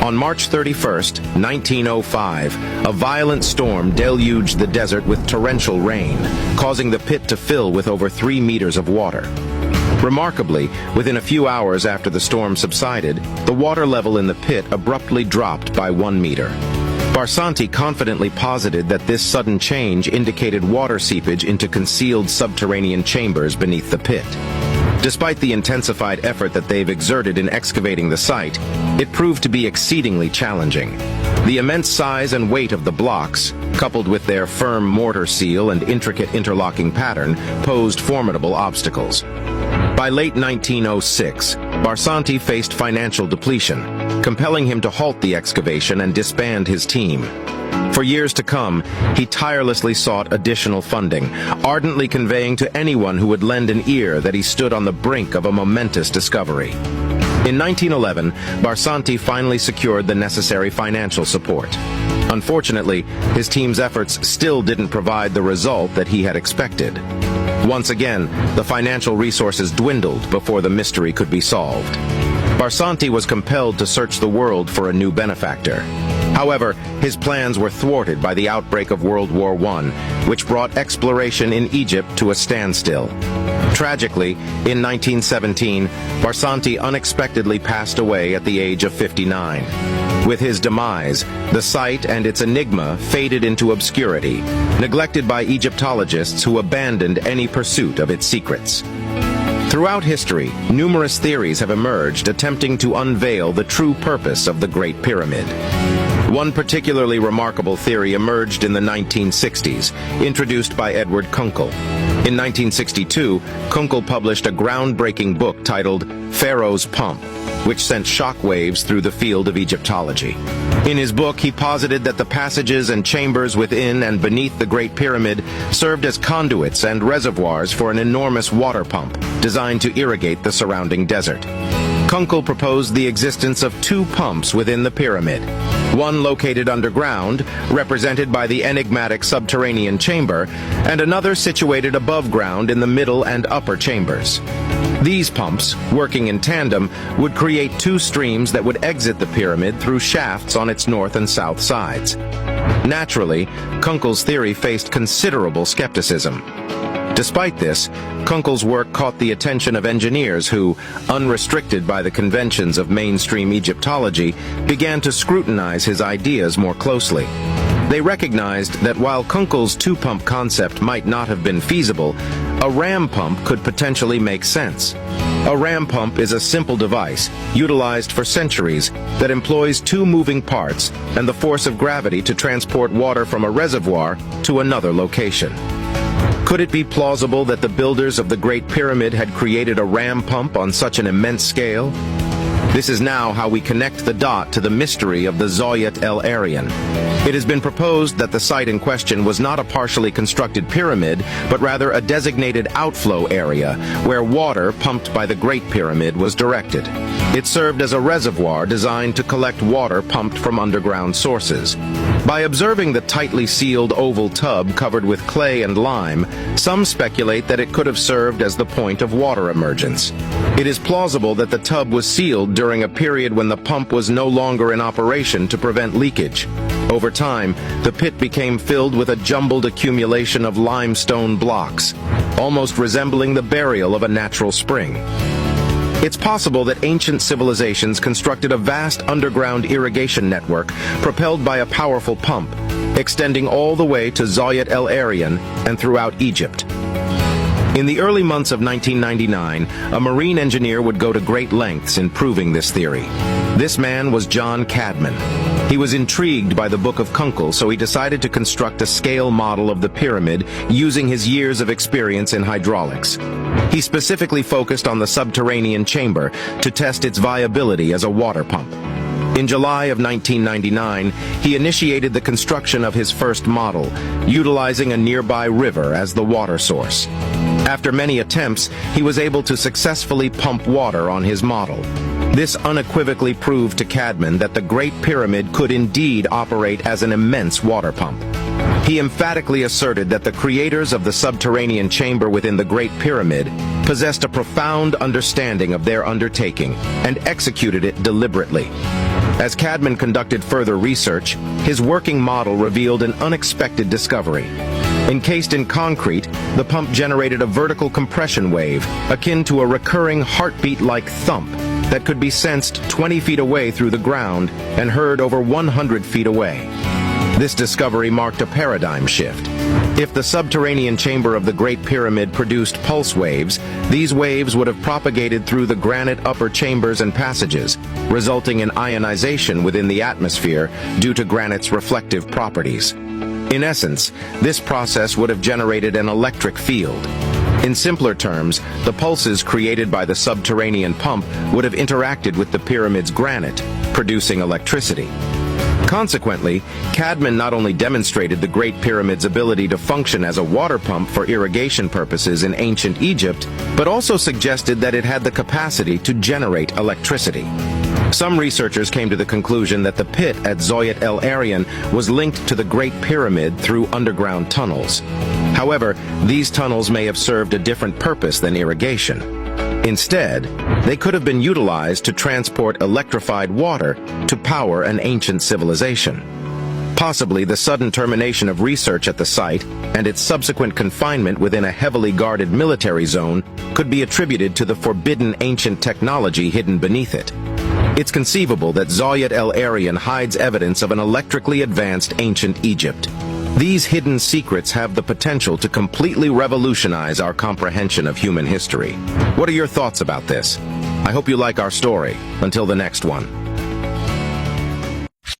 On March 31st, 1905, a violent storm deluged the desert with torrential rain, causing the pit to fill with over 3 meters of water. Remarkably, within a few hours after the storm subsided, the water level in the pit abruptly dropped by 1 meter. Barsanti confidently posited that this sudden change indicated water seepage into concealed subterranean chambers beneath the pit. Despite the intensified effort that they've exerted in excavating the site, it proved to be exceedingly challenging. The immense size and weight of the blocks, coupled with their firm mortar seal and intricate interlocking pattern, posed formidable obstacles. By late 1906, Barsanti faced financial depletion, compelling him to halt the excavation and disband his team. For years to come, he tirelessly sought additional funding, ardently conveying to anyone who would lend an ear that he stood on the brink of a momentous discovery. In 1911, Barsanti finally secured the necessary financial support. Unfortunately, his team's efforts still didn't provide the result that he had expected. Once again, the financial resources dwindled before the mystery could be solved. Barsanti was compelled to search the world for a new benefactor. However, his plans were thwarted by the outbreak of World War I, which brought exploration in Egypt to a standstill. Tragically, in 1917, Barsanti unexpectedly passed away at the age of 59. With his demise, the site and its enigma faded into obscurity, neglected by Egyptologists who abandoned any pursuit of its secrets. Throughout history, numerous theories have emerged attempting to unveil the true purpose of the Great Pyramid. One particularly remarkable theory emerged in the 1960s, introduced by Edward Kunkel. In 1962, Kunkel published a groundbreaking book titled Pharaoh's Pump, which sent shockwaves through the field of Egyptology. In his book, he posited that the passages and chambers within and beneath the Great Pyramid served as conduits and reservoirs for an enormous water pump designed to irrigate the surrounding desert. Kunkel proposed the existence of 2 pumps within the pyramid, one located underground, represented by the enigmatic subterranean chamber, and another situated above ground in the middle and upper chambers. These pumps, working in tandem, would create 2 streams that would exit the pyramid through shafts on its north and south sides. Naturally, Kunkel's theory faced considerable skepticism. Despite this, Kunkel's work caught the attention of engineers who, unrestricted by the conventions of mainstream Egyptology, began to scrutinize his ideas more closely. They recognized that while Kunkel's 2-pump concept might not have been feasible, a ram pump could potentially make sense. A ram pump is a simple device, utilized for centuries, that employs 2 moving parts and the force of gravity to transport water from a reservoir to another location. Could it be plausible that the builders of the Great Pyramid had created a ram pump on such an immense scale? This is now how we connect the dot to the mystery of the Zayat El Aryan. It has been proposed that the site in question was not a partially constructed pyramid, but rather a designated outflow area where water pumped by the Great Pyramid was directed. It served as a reservoir designed to collect water pumped from underground sources. By observing the tightly sealed oval tub covered with clay and lime, some speculate that it could have served as the point of water emergence. It is plausible that the tub was sealed during a period when the pump was no longer in operation to prevent leakage. Over time, the pit became filled with a jumbled accumulation of limestone blocks, almost resembling the burial of a natural spring. It's possible that ancient civilizations constructed a vast underground irrigation network propelled by a powerful pump, extending all the way to Zayat El Aryan and throughout Egypt. In the early months of 1999, a marine engineer would go to great lengths in proving this theory. This man was John Cadman. He was intrigued by the Book of Kunkel, so he decided to construct a scale model of the pyramid using his years of experience in hydraulics. He specifically focused on the subterranean chamber to test its viability as a water pump. In July of 1999, he initiated the construction of his first model, utilizing a nearby river as the water source. After many attempts, he was able to successfully pump water on his model. This unequivocally proved to Cadman that the Great Pyramid could indeed operate as an immense water pump. He emphatically asserted that the creators of the subterranean chamber within the Great Pyramid possessed a profound understanding of their undertaking and executed it deliberately. As Cadman conducted further research, his working model revealed an unexpected discovery. Encased in concrete, the pump generated a vertical compression wave, akin to a recurring heartbeat-like thump that could be sensed 20 feet away through the ground and heard over 100 feet away. This discovery marked a paradigm shift. If the subterranean chamber of the Great Pyramid produced pulse waves, these waves would have propagated through the granite upper chambers and passages, resulting in ionization within the atmosphere due to granite's reflective properties. In essence, this process would have generated an electric field. In simpler terms, the pulses created by the subterranean pump would have interacted with the pyramid's granite, producing electricity. Consequently, Cadman not only demonstrated the Great Pyramid's ability to function as a water pump for irrigation purposes in ancient Egypt, but also suggested that it had the capacity to generate electricity. Some researchers came to the conclusion that the pit at Zoyat El Aryan was linked to the Great Pyramid through underground tunnels. However, these tunnels may have served a different purpose than irrigation. Instead, they could have been utilized to transport electrified water to power an ancient civilization. Possibly the sudden termination of research at the site and its subsequent confinement within a heavily guarded military zone could be attributed to the forbidden ancient technology hidden beneath it. It's conceivable that Zoyat El Aryan hides evidence of an electrically advanced ancient Egypt. These hidden secrets have the potential to completely revolutionize our comprehension of human history. What are your thoughts about this? I hope you like our story. Until the next one.